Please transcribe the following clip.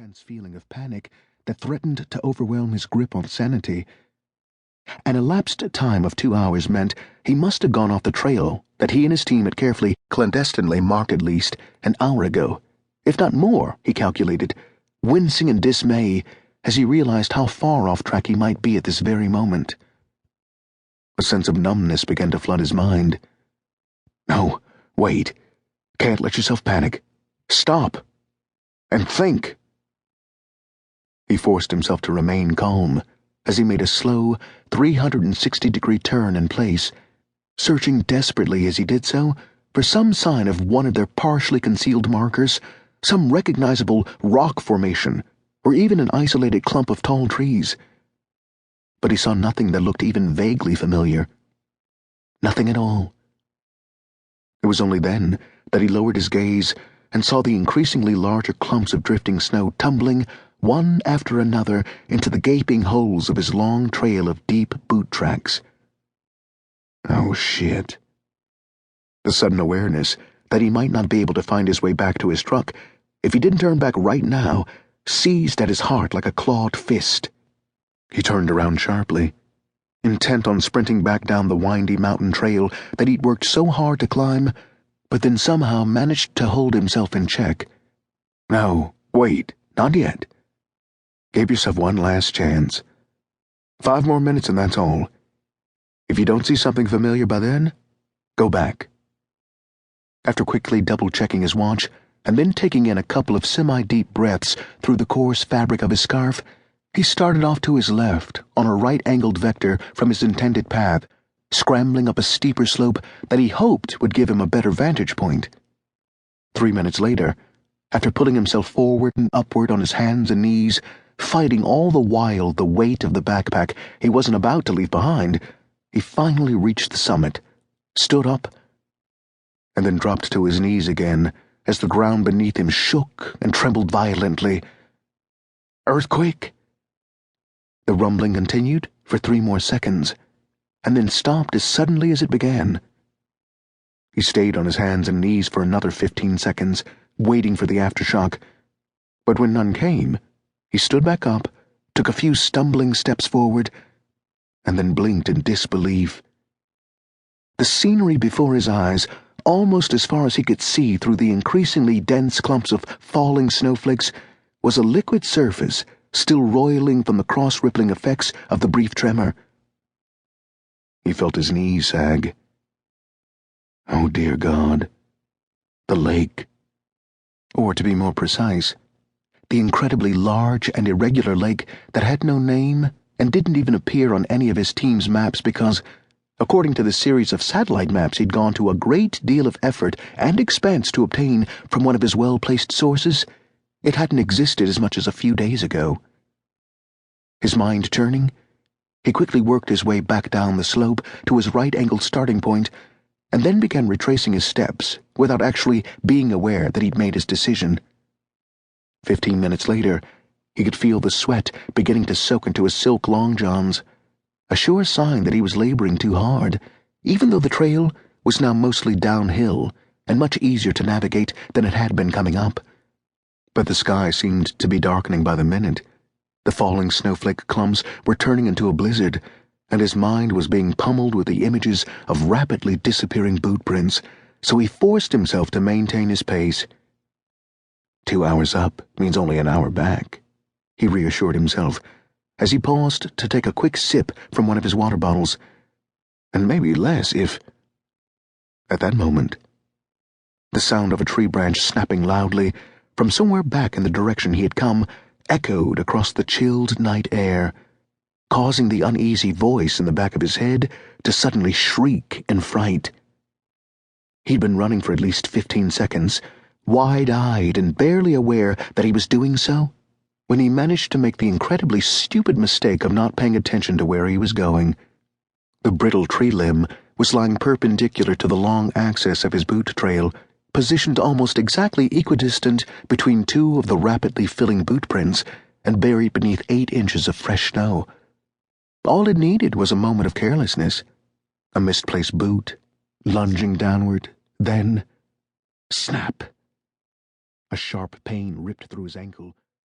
intense feeling of panic that threatened to overwhelm his grip on sanity. An elapsed time of 2 hours meant he must have gone off the trail that he and his team had carefully, clandestinely marked at least, an hour ago. If not more, he calculated, wincing in dismay as he realized how far off track he might be at this very moment. A sense of numbness began to flood his mind. No, wait. Can't let yourself panic. Stop. And think. He forced himself to remain calm as he made a slow 360-degree turn in place, searching desperately as he did so for some sign of one of their partially concealed markers, some recognizable rock formation, or even an isolated clump of tall trees. But he saw nothing that looked even vaguely familiar. Nothing at all. It was only then that he lowered his gaze and saw the increasingly larger clumps of drifting snow tumbling, one after another, into the gaping holes of his long trail of deep boot tracks. Oh, shit. The sudden awareness that he might not be able to find his way back to his truck if he didn't turn back right now seized at his heart like a clawed fist. He turned around sharply, intent on sprinting back down the windy mountain trail that he'd worked so hard to climb, but then somehow managed to hold himself in check. No, wait, not yet. Give yourself one last chance. 5 more minutes and that's all. If you don't see something familiar by then, go back. After quickly double-checking his watch and then taking in a couple of semi-deep breaths through the coarse fabric of his scarf, he started off to his left on a right-angled vector from his intended path, scrambling up a steeper slope that he hoped would give him a better vantage point. 3 minutes later, after pulling himself forward and upward on his hands and knees, fighting all the while the weight of the backpack he wasn't about to leave behind, he finally reached the summit, stood up, and then dropped to his knees again as the ground beneath him shook and trembled violently. Earthquake! The rumbling continued for 3 more seconds, and then stopped as suddenly as it began. He stayed on his hands and knees for another 15 seconds, waiting for the aftershock, but when none came, he stood back up, took a few stumbling steps forward, and then blinked in disbelief. The scenery before his eyes, almost as far as he could see through the increasingly dense clumps of falling snowflakes, was a liquid surface still roiling from the cross-rippling effects of the brief tremor. He felt his knees sag. Oh, dear God. The lake. Or, to be more precise, the incredibly large and irregular lake that had no name and didn't even appear on any of his team's maps because, according to the series of satellite maps he'd gone to a great deal of effort and expense to obtain from one of his well-placed sources, it hadn't existed as much as a few days ago. His mind turning, he quickly worked his way back down the slope to his right-angled starting point and then began retracing his steps without actually being aware that he'd made his decision. 15 minutes later, he could feel the sweat beginning to soak into his silk long johns, a sure sign that he was laboring too hard, even though the trail was now mostly downhill and much easier to navigate than it had been coming up. But the sky seemed to be darkening by the minute. The falling snowflake clumps were turning into a blizzard, and his mind was being pummeled with the images of rapidly disappearing boot prints, so he forced himself to maintain his pace. 2 hours up means only an hour back, he reassured himself, as he paused to take a quick sip from one of his water bottles. And maybe less if... At that moment, the sound of a tree branch snapping loudly from somewhere back in the direction he had come echoed across the chilled night air, causing the uneasy voice in the back of his head to suddenly shriek in fright. He'd been running for at least 15 seconds, wide-eyed and barely aware that he was doing so, when he managed to make the incredibly stupid mistake of not paying attention to where he was going. The brittle tree limb was lying perpendicular to the long axis of his boot trail, positioned almost exactly equidistant between 2 of the rapidly filling boot prints and buried beneath 8 inches of fresh snow. All it needed was a moment of carelessness, a misplaced boot, lunging downward, then... snap! A sharp pain ripped through his ankle,